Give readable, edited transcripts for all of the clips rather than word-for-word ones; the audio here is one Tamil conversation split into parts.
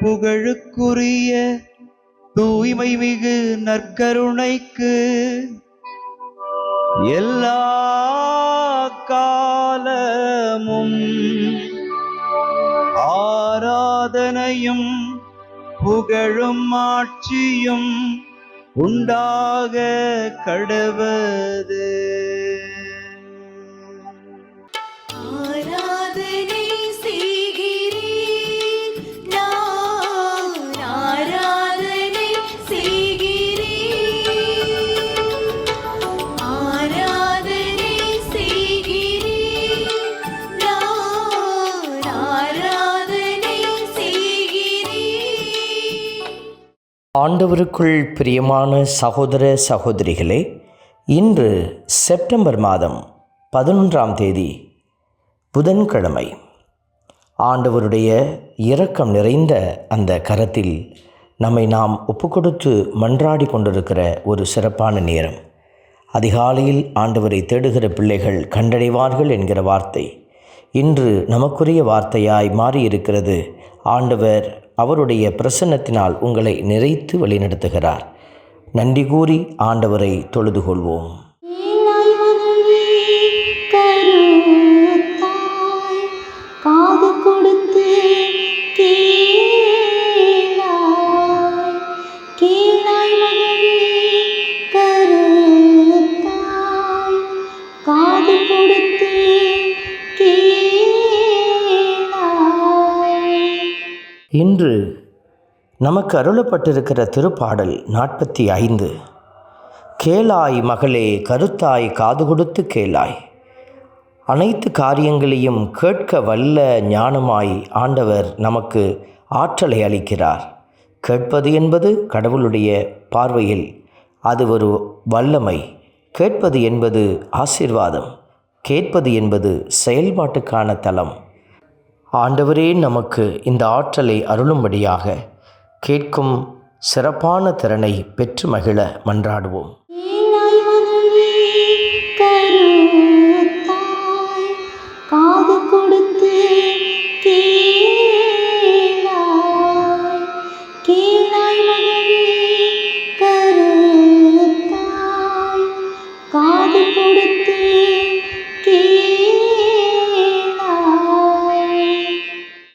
புகழுக்குரிய தூய்மை மிகு நற்கருணைக்கு எல்லா காலமும் ஆராதனையும் புகழும் ஆட்சியும் உண்டாக கடவது. ஆண்டவருக்குள் பிரியமான சகோதர சகோதரிகளே, இன்று செப்டம்பர் மாதம் 11ஆம் தேதி புதன்கிழமை. ஆண்டவருடைய இரக்கம் நிறைந்த அந்த கரத்தில் நம்மை நாம் ஒப்புக்கொடுத்து மன்றாடி கொண்டிருக்கிற ஒரு சிறப்பான நேரம். அதிகாலையில் ஆண்டவரை தேடுகிற பிள்ளைகள் கண்டடைவார்கள் என்கிற வார்த்தை இன்று நமக்குரிய வார்த்தையாய் மாறியிருக்கிறது. ஆண்டவர் அவருடைய பிரசன்னத்தினால் உங்களை நிறைத்து வழிநடத்துகிறார். நன்றி கூறி ஆண்டவரை தொழுது கொள்வோம். இன்று நமக்கு அருளப்பட்டிருக்கிற திருப்பாடல் 45. கேளாய் மகளே, கருத்தாய், காது கொடுத்து கேளாய். அனைத்து காரியங்களையும் கேட்க வல்ல ஞானமாய் ஆண்டவர் நமக்கு ஆற்றலை அளிக்கிறார். கேட்பது என்பது கடவுளுடைய பார்வையில் அது ஒரு வல்லமை. கேட்பது என்பது ஆசீர்வாதம். கேட்பது என்பது செயல்பாட்டுக்கான தளம். ஆண்டவரே நமக்கு இந்த ஆற்றலை அருளும்படியாக கேட்கும் சிறப்பான திறனை பெற்று மகிழ மன்றாடுவோம்.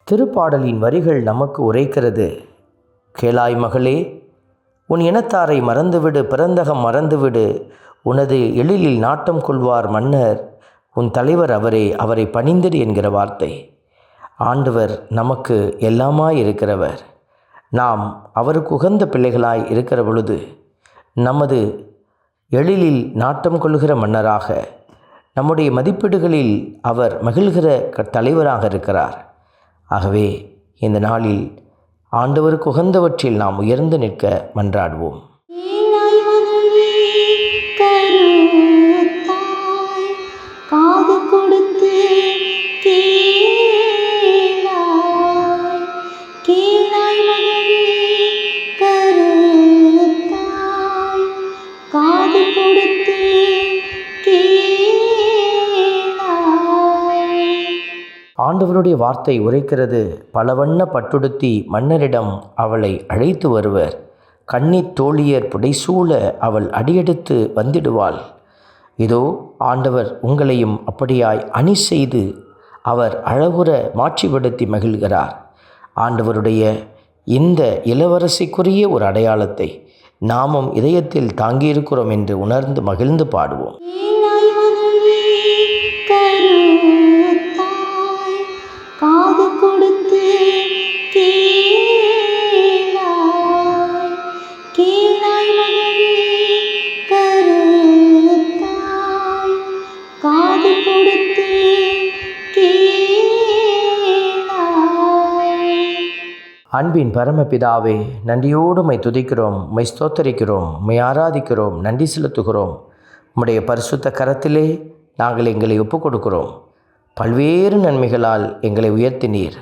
திருப்பாடலின் வரிகள் நமக்கு உரைக்கிறது. கேளாய் மகளே, உன் இனத்தாரை மறந்துவிடு, பிறந்தகம் மறந்துவிடு. உனது எழிலில் நாட்டம் கொள்வார் மன்னர், உன் தலைவர் அவரே, அவரை பணிந்திடு என்கிற வார்த்தை. ஆண்டவர் நமக்கு எல்லாமாய் இருக்கிறவர். நாம் அவருக்கு உகந்த பிள்ளைகளாய் இருக்கிற பொழுது நமது எழிலில் நாட்டம் கொள்கிற மன்னராக, நம்முடைய மதிப்பீடுகளில் அவர் மகிழ்கிற தலைவராக இருக்கிறார். ஆகவே இந்த நாளில் ஆண்டவருக்கு உகந்தவற்றில் நாம் உயர்ந்து நிற்க மன்றாடுவோம். ஆண்டவருடைய வார்த்தை உரைக்கிறது. பல வண்ண பட்டுடுத்தி மன்னரிடம் அவளை அழைத்து வருவர். கன்னித் தோழியர் புடைசூழ அவள் அடியெடுத்து வந்திடுவாள். இதோ ஆண்டவர் உங்களையும் அப்படியாய் அணி செய்து அவர் அழகுற மாட்சிப்படுத்தி மகிழ்கிறார். ஆண்டவருடைய இந்த இளவரசிக்குரிய ஒரு அடையாளத்தை நாமும் இதயத்தில் தாங்கியிருக்கிறோம் என்று உணர்ந்து மகிழ்ந்து பாடுவோம். காது கொடுத்து கேளாய் மகளே, கருத்தாய், காது கொடுத்து கேளாய். அன்பின் பரமபிதாவே, நன்றியோடு உம்மை துதிக்கிறோம், உம்மை ஸ்தோத்தரிக்கிறோம், உம்மை ஆராதிக்கிறோம், நன்றி செலுத்துகிறோம். உம்முடைய பரிசுத்த கரத்திலே நாங்கள் எங்களை ஒப்புக் கொடுக்கிறோம். பல்வேறு நன்மைகளால் எங்களை உயர்த்தினீர்.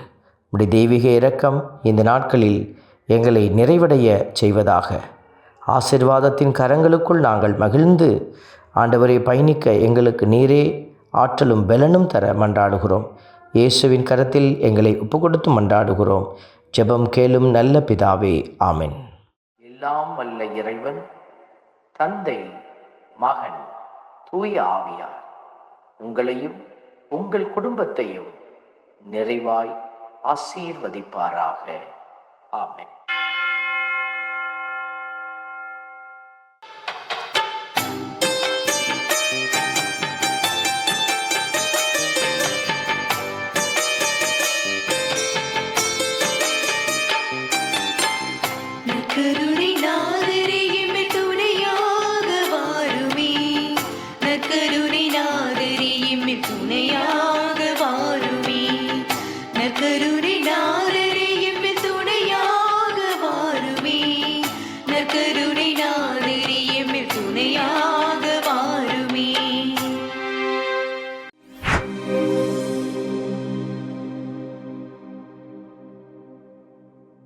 உம்முடைய தெய்வீக இரக்கம் இந்த நாட்களில் எங்களை நிறைவடைய செய்வதாக. ஆசீர்வாதத்தின் கரங்களுக்குள் நாங்கள் மகிழ்ந்து ஆண்டவரை பயணிக்க எங்களுக்கு நீரே ஆற்றலும் பலனும் தர மன்றாடுகிறோம். இயேசுவின் கரத்தில் எங்களை ஒப்புக்கொடுத்து மன்றாடுகிறோம். ஜெபம் கேளும் நல்ல பிதாவே, ஆமென். எல்லாம் வல்ல இறைவன் தந்தை, மகன், தூய ஆவியார் உங்களையும் உங்கள் குடும்பத்தையும் நிறைவாய் ஆசீர்வதிப்பாராக. ஆமென். நற்கருணை நாதரே எம்மில் துணையாக வாருமே, நற்கருணை நாதரே எம்மில் துணையாக